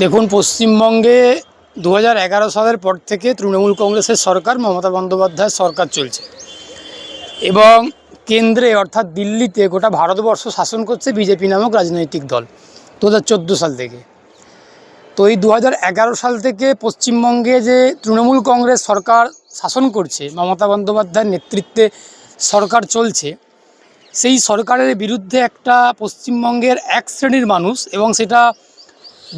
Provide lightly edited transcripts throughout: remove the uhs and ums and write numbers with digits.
দেখুন, পশ্চিমবঙ্গে 2011 সালের পর থেকে তৃণমূল কংগ্রেসের সরকার, মমতা বন্দ্যোপাধ্যায়ের সরকার চলছে এবং কেন্দ্রে অর্থাৎ দিল্লিতে গোটা ভারতবর্ষ শাসন করছে বিজেপি নামক রাজনৈতিক দল 2014 সাল থেকে। তো এই 2011 সাল থেকে পশ্চিমবঙ্গে যে তৃণমূল কংগ্রেস সরকার শাসন করছে, মমতা বন্দ্যোপাধ্যায়ের নেতৃত্বে সরকার চলছে, সেই সরকারের বিরুদ্ধে একটা পশ্চিমবঙ্গের এক শ্রেণীর মানুষ এবং সেটা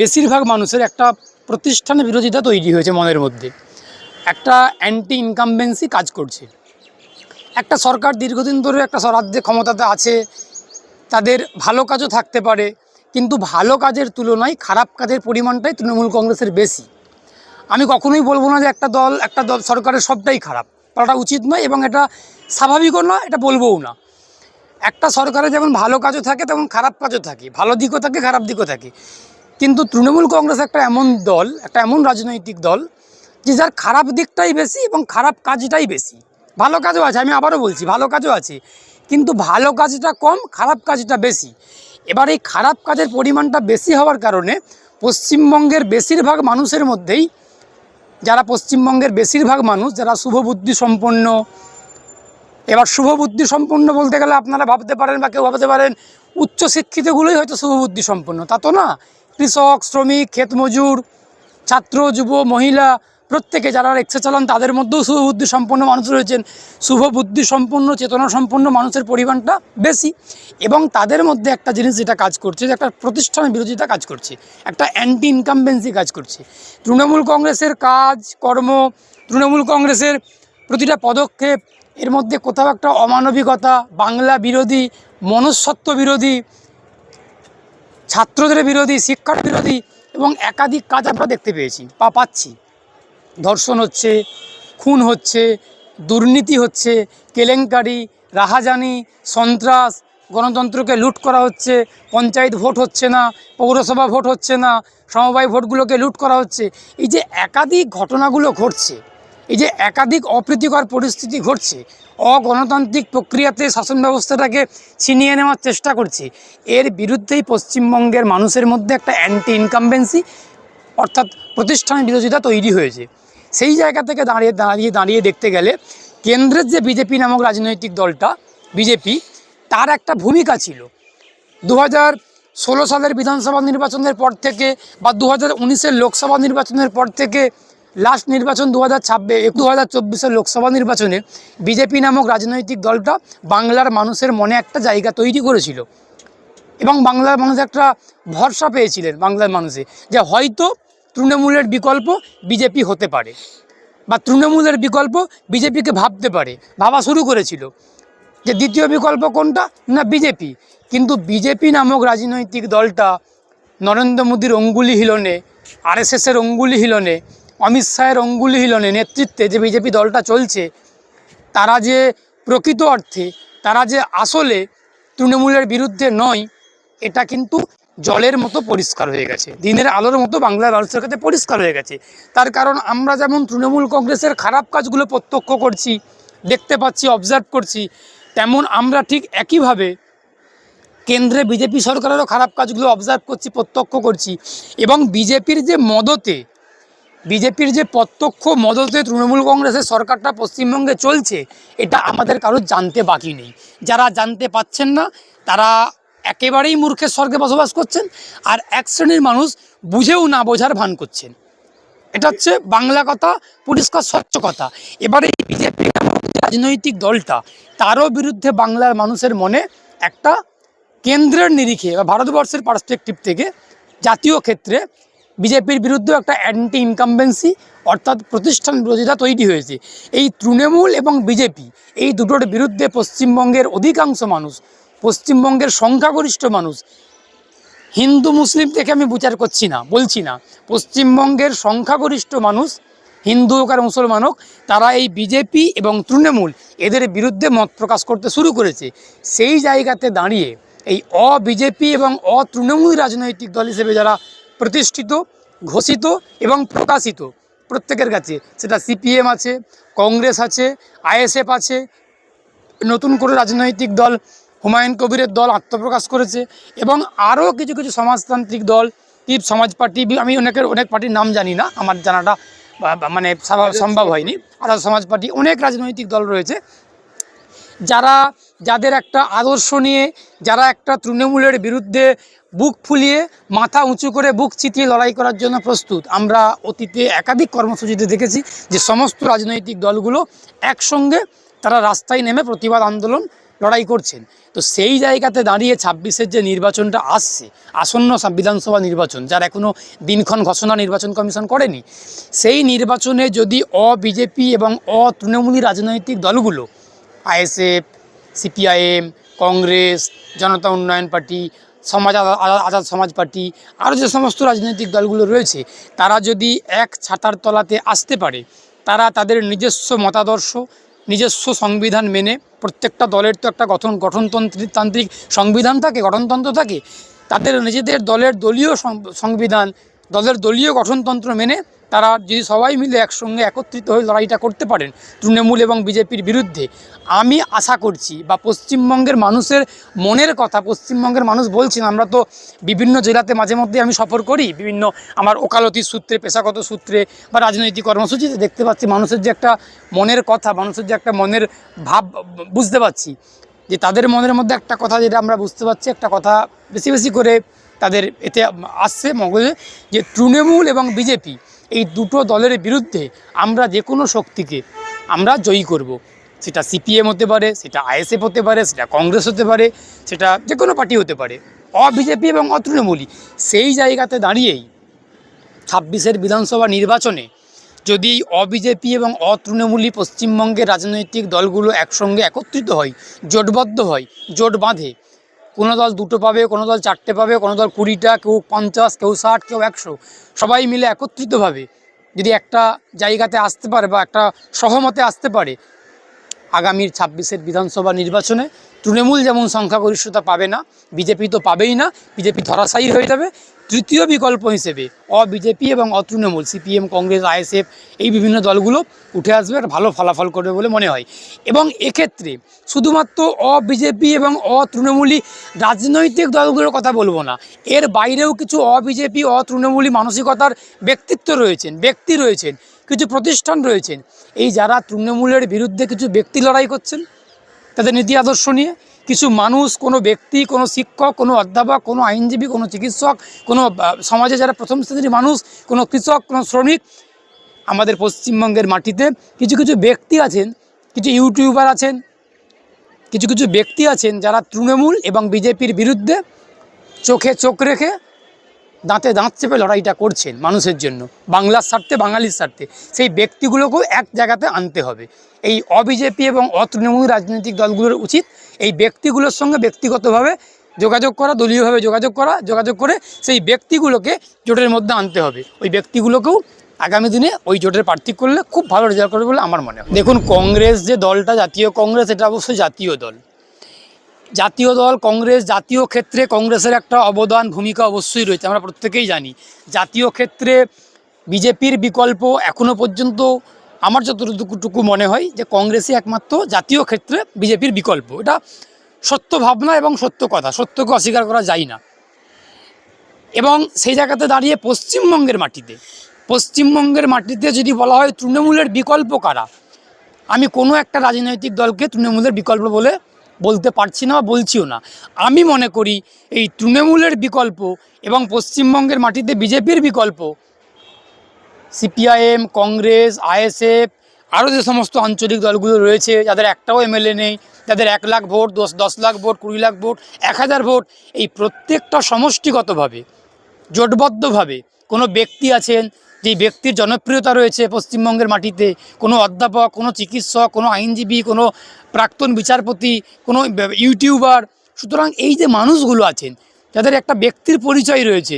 বেশিরভাগ মানুষের একটা প্রতিষ্ঠানের বিরোধিতা তৈরি হয়েছে মনের মধ্যে। একটা অ্যান্টি ইনকামবেন্সি কাজ করছে। একটা সরকার দীর্ঘদিন ধরে একটা রাজ্যে ক্ষমতাতে আছে, তাদের ভালো কাজও থাকতে পারে, কিন্তু ভালো কাজের তুলনায় খারাপ কাজের পরিমাণটাই তৃণমূল কংগ্রেসের বেশি। আমি কখনোই বলবো না যে একটা দল সরকারের সবটাই খারাপ, বলাটা উচিত নয় এবং এটা স্বাভাবিকও না, এটা বলবোও না। একটা সরকারে যেমন ভালো কাজও থাকে তেমন খারাপ কাজও থাকে, ভালো দিকও থাকে, খারাপ দিকও থাকে। কিন্তু তৃণমূল কংগ্রেস একটা এমন দল, একটা এমন রাজনৈতিক দল যে যার খারাপ দিকটাই বেশি এবং খারাপ কাজটাই বেশি। ভালো কাজও আছে, আমি আবারও বলছি, ভালো কাজও আছে, কিন্তু ভালো কাজটা কম, খারাপ কাজটা বেশি। এবার এই খারাপ কাজের পরিমাণটা বেশি হওয়ার কারণে পশ্চিমবঙ্গের বেশিরভাগ মানুষের মধ্যেই, যারা পশ্চিমবঙ্গের বেশিরভাগ মানুষ যারা শুভবুদ্ধি সম্পন্ন, এবার শুভবুদ্ধি সম্পন্ন বলতে গেলে আপনারা ভাবতে পারেন বা কেউ ভাবতে পারেন উচ্চশিক্ষিতগুলোই হয়তো শুভবুদ্ধি সম্পন্ন, তা তো না। কৃষক, শ্রমিক, ক্ষেতমজুর, ছাত্র, যুব, মহিলা প্রত্যেকে যারা রিক্সা চালান তাদের মধ্যেও শুভবুদ্ধি সম্পন্ন মানুষ রয়েছেন। শুভবুদ্ধি সম্পন্ন, চেতনা সম্পন্ন মানুষের পরিমাণটা বেশি এবং তাদের মধ্যে একটা জিনিস যেটা কাজ করছে, যে একটা প্রতিষ্ঠানের বিরোধিতা কাজ করছে, একটা অ্যান্টি ইনকামবেন্সি কাজ করছে। তৃণমূল কংগ্রেসের কাজ কর্ম, তৃণমূল কংগ্রেসের প্রতিটা পদক্ষেপ, এর মধ্যে কোথাও একটা অমানবিকতা, বাংলা বিরোধী, মনুষ্যত্ব বিরোধী, ছাত্রদের বিরোধী, শিক্ষার বিরোধী এবং একাধিক কাজ আমরা দেখতে পেয়েছি বা পাচ্ছি। ধর্ষণ হচ্ছে, খুন হচ্ছে, দুর্নীতি হচ্ছে, কেলেঙ্কারি, রাহাজানি, সন্ত্রাস, গণতন্ত্রকে লুট করা হচ্ছে, পঞ্চায়েত ভোট হচ্ছে না, পৌরসভা ভোট হচ্ছে না, সমবায় ভোটগুলোকে লুট করা হচ্ছে। এই যে একাধিক ঘটনাগুলো ঘটছে, এই যে একাধিক অপ্রীতিকর পরিস্থিতি ঘটছে, অগণতান্ত্রিক প্রক্রিয়াতে শাসন ব্যবস্থাটাকে ছিনিয়ে নেওয়ার চেষ্টা করছে, এর বিরুদ্ধেই পশ্চিমবঙ্গের মানুষের মধ্যে একটা অ্যান্টি ইনকামবেন্সি অর্থাৎ প্রতিষ্ঠানের বিরোধিতা তৈরি হয়েছে। সেই জায়গা থেকে দাঁড়িয়ে দেখতে গেলে কেন্দ্রের যে বিজেপি নামক রাজনৈতিক দলটা, বিজেপি, তার একটা ভূমিকা ছিল 2016 সালের বিধানসভা নির্বাচনের পর থেকে বা 2019-এর লোকসভা নির্বাচনের পর থেকে লাস্ট নির্বাচন 2024-এর লোকসভা নির্বাচনে বিজেপি নামক রাজনৈতিক দলটা বাংলার মানুষের মনে একটা জায়গা তৈরি করেছিল এবং বাংলার মানুষ একটা ভরসা পেয়েছিলেন, বাংলার মানুষে, যে হয়তো তৃণমূলের বিকল্প বিজেপি হতে পারে বা তৃণমূলের বিকল্প বিজেপিকে ভাবা শুরু করেছিল যে দ্বিতীয় বিকল্প কোনটা, না বিজেপি। কিন্তু বিজেপি নামক রাজনৈতিক দলটা নরেন্দ্র মোদীর অঙ্গুলি হিলনে, আরএসএসের অঙ্গুলি হিলনে, অমিত শাহের অঙ্গুলি হিলনে নেতৃত্বে যে বিজেপি দলটা চলছে, তারা যে প্রকৃত অর্থে, তারা যে আসলে তৃণমূলের বিরুদ্ধে নয়, এটা কিন্তু জলের মতো পরিষ্কার হয়ে গেছে, দিনের আলোর মতো বাংলার মানুষের কাছে পরিষ্কার হয়ে গেছে। তার কারণ আমরা যেমন তৃণমূল কংগ্রেসের খারাপ কাজগুলো প্রত্যক্ষ করছি, দেখতে পাচ্ছি, অবজার্ভ করছি, তেমন আমরা ঠিক একইভাবে কেন্দ্রে বিজেপি সরকারেরও খারাপ কাজগুলো অবজার্ভ করছি, প্রত্যক্ষ করছি। এবং বিজেপির যে প্রত্যক্ষ মদতে তৃণমূল কংগ্রেসের সরকারটা পশ্চিমবঙ্গে চলছে, এটা আমাদের কারোর জানতে বাকি নেই। যারা জানতে পাচ্ছেন না তারা একেবারেই মূর্খের স্বর্গে বসবাস করছেন, আর এক শ্রেণীর মানুষ বুঝেও না বোঝার ভান করছেন। এটা হচ্ছে বাংলা কথা, পরিষ্কার স্বচ্ছ কথা। এবারে এই বিজেপি রাজনৈতিক দলটা, তারও বিরুদ্ধে বাংলার মানুষের মনে একটা কেন্দ্রের নিরিখে বা ভারতবর্ষের পার্সপেক্টিভ থেকে জাতীয় ক্ষেত্রে বিজেপির বিরুদ্ধেও একটা অ্যান্টি ইনকামবেন্সি অর্থাৎ প্রতিষ্ঠান বিরোধিতা তৈরি হয়েছে। এই তৃণমূল এবং বিজেপি, এই দুটোর বিরুদ্ধে পশ্চিমবঙ্গের অধিকাংশ মানুষ, পশ্চিমবঙ্গের সংখ্যাগরিষ্ঠ মানুষ, হিন্দু মুসলিম থেকে আমি বিচার করছি না, বলছি না, পশ্চিমবঙ্গের সংখ্যাগরিষ্ঠ মানুষ, হিন্দু হোক আর মুসলমান হোক, তারা এই বিজেপি এবং তৃণমূল এদের বিরুদ্ধে মত প্রকাশ করতে শুরু করেছে। সেই জায়গাতে দাঁড়িয়ে এই অবিজেপি এবং অতৃণমূল রাজনৈতিক দল হিসেবে যারা প্রতিষ্ঠিত, ঘোষিত এবং প্রকাশিত প্রত্যেকের কাছে, সেটা সিপিএম আছে, কংগ্রেস আছে, আইএসএফ আছে, নতুন করে রাজনৈতিক দল হুমায়ুন কবিরের দল আত্মপ্রকাশ করেছে এবং আরও কিছু কিছু সমাজতান্ত্রিক দল, পার্টি, সমাজ পার্টি, আমি অনেক পার্টির নাম জানি না, আমার জানাটা মানে সম্ভব হয়নি। আজাদ সমাজ পার্টি, অনেক রাজনৈতিক দল রয়েছে যাদের একটা আদর্শ নিয়ে, যারা একটা তৃণমূলের বিরুদ্ধে বুক ফুলিয়ে মাথা উঁচু করে বুক চিতিয়ে লড়াই করার জন্য প্রস্তুত। আমরা অতীতে একাধিক কর্মসূচিতে দেখেছি যে সমস্ত রাজনৈতিক দলগুলো একসঙ্গে তারা রাস্তায় নেমে প্রতিবাদ আন্দোলন লড়াই করছেন। তো সেই জায়গাতে দাঁড়িয়ে 26-এর যে নির্বাচনটা আসছে, আসন্ন বিধানসভা নির্বাচন, যার এখনও দিনক্ষণ ঘোষণা নির্বাচন কমিশন করেনি, সেই নির্বাচনে যদি বিজেপি এবং তৃণমূলী রাজনৈতিক দলগুলো, আইএসএফ, সিপিআইএম, কংগ্রেস, জনতা উন্নয়ন পার্টি, আজাদ সমাজ পার্টি, আরও যে সমস্ত রাজনৈতিক দলগুলো রয়েছে, তারা যদি এক ছাতার তলাতে আসতে পারে, তারা তাদের নিজস্ব মতাদর্শ, নিজস্ব সংবিধান মেনে, প্রত্যেকটা দলের তো একটা গঠনতান্ত্রিক সংবিধান থাকে, গঠনতন্ত্র থাকে, তাদের নিজেদের দলের দলীয় সংবিধান, দলের দলীয় গঠনতন্ত্র মেনে তারা যদি সবাই মিলে একসঙ্গে একত্রিত হয়ে লড়াইটা করতে পারেন তৃণমূল এবং বিজেপির বিরুদ্ধে, আমি আশা করছি, বা পশ্চিমবঙ্গের মানুষের মনের কথা পশ্চিমবঙ্গের মানুষ বলছেন, আমরা তো বিভিন্ন জেলাতে মাঝে মধ্যে আমি সফর করি, বিভিন্ন আমার ওকালতির সূত্রে, পেশাগত সূত্রে বা রাজনৈতিক কর্মসূচিতে দেখতে পাচ্ছি মানুষের যে একটা মনের কথা, মানুষের যে একটা মনের ভাব বুঝতে পারছি, যে তাদের মনের মধ্যে একটা কথা যেটা আমরা বুঝতে পারছি, একটা কথা বেশি বেশি করে তাদের এতে আসছে মগজে, যে তৃণমূল এবং বিজেপি এই দুটো দলের বিরুদ্ধে আমরা যে কোনো শক্তিকে আমরা জয়ী করব। সেটা সিপিএম হতে পারে, সেটা আইএসএফ হতে পারে, সেটা কংগ্রেস হতে পারে, সেটা যে কোনো পার্টি হতে পারে, বিজেপি এবং তৃণমূলী। সেই জায়গাতে দাঁড়িয়েই 26-এর বিধানসভা নির্বাচনে যদি বিজেপি এবং তৃণমূলী পশ্চিমবঙ্গের রাজনৈতিক দলগুলো একসঙ্গে একত্রিত হয়, জোটবদ্ধ হয়, জোট বাঁধে, কোনো দল 2টো পাবে, কোনো দল 4টে পাবে, কোনো দল 20টা, কেউ 50, কেউ 60, কেউ 100, সবাই মিলে একত্রিতভাবে যদি একটা জায়গাতে আসতে পারে বা একটা সহমতে আসতে পারে, আগামীর 26-এর বিধানসভা নির্বাচনে তৃণমূল যেমন সংখ্যাগরিষ্ঠতা পাবে না, বিজেপি তো পাবেই না, বিজেপি ধরাশায়ী হয়ে যাবে। তৃতীয় বিকল্প হিসেবে বিজেপি এবং তৃণমূল, সিপিএম, কংগ্রেস, আইএসএফ, এই বিভিন্ন দলগুলো উঠে আসবে, আর ভালো ফলাফল করবে বলে মনে হয়। এবং এক্ষেত্রে শুধুমাত্র বিজেপি এবং তৃণমূলী রাজনৈতিক দলগুলোর কথা বলবো না, এর বাইরেও কিছু বিজেপি তৃণমূলী মানসিকতার ব্যক্তি রয়েছেন, কিছু প্রতিষ্ঠান রয়েছেন, এই যারা তৃণমূলের বিরুদ্ধে কিছু ব্যক্তি লড়াই করছেন তাদের নীতি আদর্শ নিয়ে, কিছু মানুষ, কোনো ব্যক্তি, কোনো শিক্ষক, কোনো অধ্যাপক, কোনো আইনজীবী, কোনো চিকিৎসক, কোনো সমাজে যারা প্রথম শ্রেণীর মানুষ, কোনো কৃষক, কোনো শ্রমিক, আমাদের পশ্চিমবঙ্গের মাটিতে কিছু কিছু ব্যক্তি আছেন, কিছু ইউটিউবার আছেন, কিছু কিছু ব্যক্তি আছেন যারা তৃণমূল এবং বিজেপির বিরুদ্ধে চোখে চোখ রেখে, দাঁতে দাঁত চেপে লড়াইটা করছেন মানুষের জন্য, বাংলার স্বার্থে, বাঙালির স্বার্থে। সেই ব্যক্তিগুলোকেও এক জায়গাতে আনতে হবে। এই বিজেপি এবং তৃণমূল রাজনৈতিক দলগুলোর উচিত এই ব্যক্তিগুলোর সঙ্গে ব্যক্তিগতভাবে যোগাযোগ করা, দলীয়ভাবে যোগাযোগ করে সেই ব্যক্তিগুলোকে জোটের মধ্যে আনতে হবে। ওই ব্যক্তিগুলোকেও আগামী দিনে ওই জোটের প্রার্থী করলে খুব ভালো রেজাল্ট করবে বলে আমার মনে হয়। দেখুন, কংগ্রেস যে দলটা, জাতীয় কংগ্রেস, এটা অবশ্যই জাতীয় দল কংগ্রেস। জাতীয় ক্ষেত্রে কংগ্রেসের একটা অবদান, ভূমিকা অবশ্যই রয়েছে, আমরা প্রত্যেকেই জানি। জাতীয় ক্ষেত্রে বিজেপির বিকল্প এখনও পর্যন্ত আমার যতটুকু মনে হয় যে কংগ্রেসই একমাত্র জাতীয় ক্ষেত্রে বিজেপির বিকল্প। এটা সত্য ভাবনা এবং সত্য কথা, সত্যকে অস্বীকার করা যায় না। এবং সেই জায়গাতে দাঁড়িয়ে পশ্চিমবঙ্গের মাটিতে যদি বলা হয় তৃণমূলের বিকল্প কারা, আমি কোনো একটা রাজনৈতিক দলকে তৃণমূলের বিকল্প বলে বলতে পারছি না বা বলছিও না। আমি মনে করি এই তৃণমূলের বিকল্প এবং পশ্চিমবঙ্গের মাটিতে বিজেপির বিকল্প সিপিআইএম, কংগ্রেস, আইএসএফ, আরও যে সমস্ত আঞ্চলিক দলগুলো রয়েছে, যাদের একটাও এমএলএ নেই, যাদের 1 lakh vote, 10 lakh vote, 20 lakh vote, 1000 vote, এই প্রত্যেকটা সমষ্টিগতভাবে, জোটবদ্ধভাবে কোনো ব্যক্তি আছেন, যেই ব্যক্তির জনপ্রিয়তা রয়েছে পশ্চিমবঙ্গের মাটিতে, কোনো অধ্যাপক, কোনো চিকিৎসক, কোনো আইনজীবী, কোনো প্রাক্তন বিচারপতি, কোনো ইউটিউবার। সুতরাং এই যে মানুষগুলো আছেন, যাদের একটা ব্যক্তির পরিচয় রয়েছে,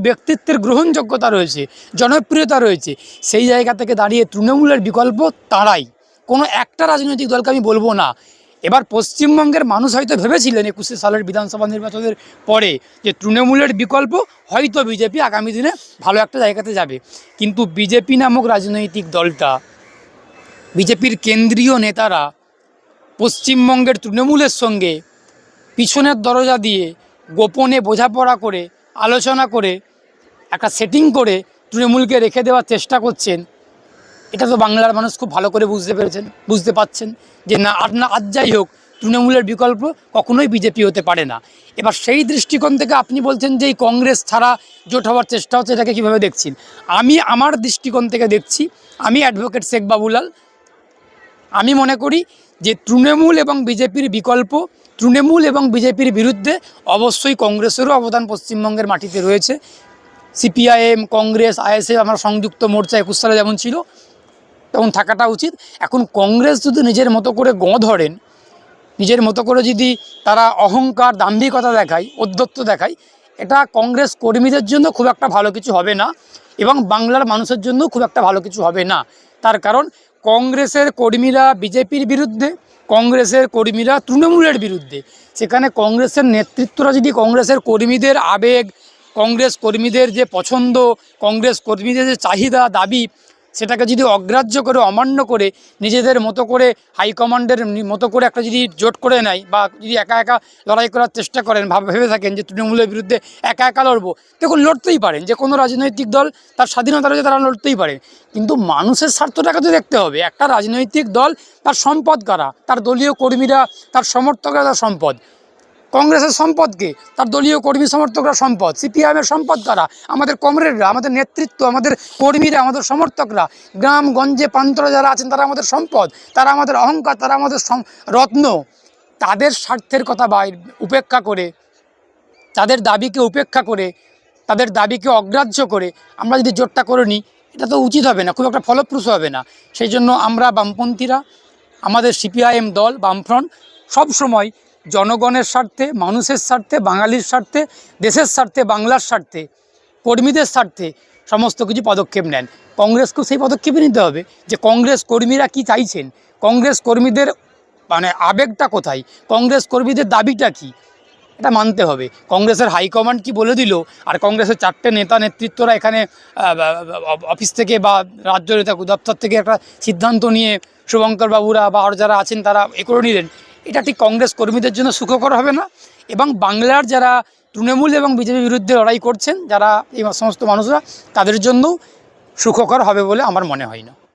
ব্যক্তিত্বের গ্রহণযোগ্যতা রয়েছে, জনপ্রিয়তা রয়েছে, সেই জায়গা থেকে দাঁড়িয়ে তৃণমূলের বিকল্প তাঁরাই। কোনো একটা রাজনৈতিক দলকে আমি বলবো না। এবার পশ্চিমবঙ্গের মানুষ হয়তো ভেবেছিলেন 21 সালের বিধানসভা নির্বাচনের পরে যে তৃণমূলের বিকল্প হয়তো বিজেপি আগামী দিনে ভালো একটা জায়গাতে যাবে, কিন্তু বিজেপি নামক রাজনৈতিক দলটা, বিজেপির কেন্দ্রীয় নেতারা পশ্চিমবঙ্গের তৃণমূলের সঙ্গে পিছনের দরজা দিয়ে গোপনে বোঝাপড়া করে, আলোচনা করে একটা সেটিং করে তৃণমূলকে রেখে দেওয়ার চেষ্টা করছেন, এটা তো বাংলার মানুষ খুব ভালো করে বুঝতে পাচ্ছেন যে না আজ যাই হোক তৃণমূলের বিকল্প কখনোই বিজেপি হতে পারে না। এবার সেই দৃষ্টিকোণ থেকে আপনি বলছেন যে এই কংগ্রেস ছাড়া জোট হওয়ার চেষ্টা হচ্ছে, এটাকে কীভাবে দেখছেন? আমি আমার দৃষ্টিকোণ থেকে দেখছি, আমি অ্যাডভোকেট শেখ বাবুলাল, আমি মনে করি যে তৃণমূল এবং বিজেপির বিকল্প, তৃণমূল এবং বিজেপির বিরুদ্ধে অবশ্যই কংগ্রেসেরও অবদান পশ্চিমবঙ্গের মাটিতে রয়েছে। সিপিআইএম, কংগ্রেস, আইএসএফ, আমরা সংযুক্ত মোর্চা 21 সালে যেমন ছিল তেমন থাকাটা উচিত। এখন কংগ্রেস যদি নিজের মতো করে ধরেন, নিজের মতো করে যদি তারা অহংকার, দাম্ভিকতা দেখায়, ঔদ্ধত্য দেখায়, এটা কংগ্রেস কর্মীদের জন্য খুব একটা ভালো কিছু হবে না এবং বাংলার মানুষের জন্য খুব একটা ভালো কিছু হবে না। তার কারণ কংগ্রেসের কর্মীরা বিজেপির বিরুদ্ধে, কংগ্রেসের কর্মীরা তৃণমূলের বিরুদ্ধে। সেখানে কংগ্রেসের নেতৃত্বরা যদি কংগ্রেসের কর্মীদের আবেগ, কংগ্রেস কর্মীদের যে পছন্দ, কংগ্রেস কর্মীদের যে চাহিদা, দাবি, সেটাকে যদি অগ্রাহ্য করে, অমান্য করে নিজেদের মতো করে হাইকমান্ডের মতো করে একটা যদি জোট করে নেয় বা যদি একা একা লড়াই করার চেষ্টা করেন, ভেবে থাকেন যে তৃণমূলের বিরুদ্ধে একা একা লড়বো, দেখুন লড়তেই পারেন, যে কোনো রাজনৈতিক দল তার স্বাধীনতা রয়েছে, তারা লড়তেই পারে। কিন্তু মানুষের স্বার্থটাকে তো দেখতে হবে। একটা রাজনৈতিক দল, তার সম্পদ কারা? তার দলীয় কর্মীরা, তার সমর্থকরা তার সম্পদ। কংগ্রেসের সম্পদকে তার দলীয় কর্মী সমর্থকরা সম্পদ। সিপিআইএমের সম্পদ কারা? আমাদের কমরেডরা, আমাদের নেতৃত্ব, আমাদের কর্মীরা, আমাদের সমর্থকরা। গ্রামগঞ্জে প্রান্তরে যারা আছেন তারা আমাদের সম্পদ, তারা আমাদের অহংকার, তারা আমাদের রত্ন। তাদের স্বার্থের কথা উপেক্ষা করে, তাদের দাবিকে উপেক্ষা করে, তাদের দাবিকে অগ্রাহ্য করে আমরা যদি জোটটা করে নিই, এটা তো উচিত হবে না, খুব একটা ফলপ্রসূ হবে না। সেই জন্য আমরা বামপন্থীরা, আমাদের সিপিআইএম দল, বামফ্রন্ট সবসময় জনগণের স্বার্থে, মানুষের স্বার্থে, বাঙালির স্বার্থে, দেশের স্বার্থে, বাংলার স্বার্থে, কর্মীদের স্বার্থে সমস্ত কিছু পদক্ষেপ নেন। কংগ্রেসকেও সেই পদক্ষেপই নিতে হবে যে কংগ্রেস কর্মীরা কি চাইছেন, কংগ্রেস কর্মীদের আবেগটা কোথায়, কংগ্রেস কর্মীদের দাবিটা কি, এটা মানতে হবে। কংগ্রেসের হাইকমান্ড কি বলে দিল আর কংগ্রেসের 4টে নেতা নেতৃত্বরা এখানে অফিস থেকে বা রাজ্য নেতা দপ্তর থেকে একটা সিদ্ধান্ত নিয়ে শুভঙ্কর বাবুরা বা আর যারা আছেন তারা করে নিলেন, এটা ঠিক কংগ্রেস কর্মীদের জন্য সুখকর হবে না। এবং বাংলার যারা তৃণমূল এবং বিজেপির বিরুদ্ধে লড়াই করছেন, যারা এই সমস্ত মানুষরা, তাদের জন্যও সুখকর হবে বলে আমার মনে হয় না।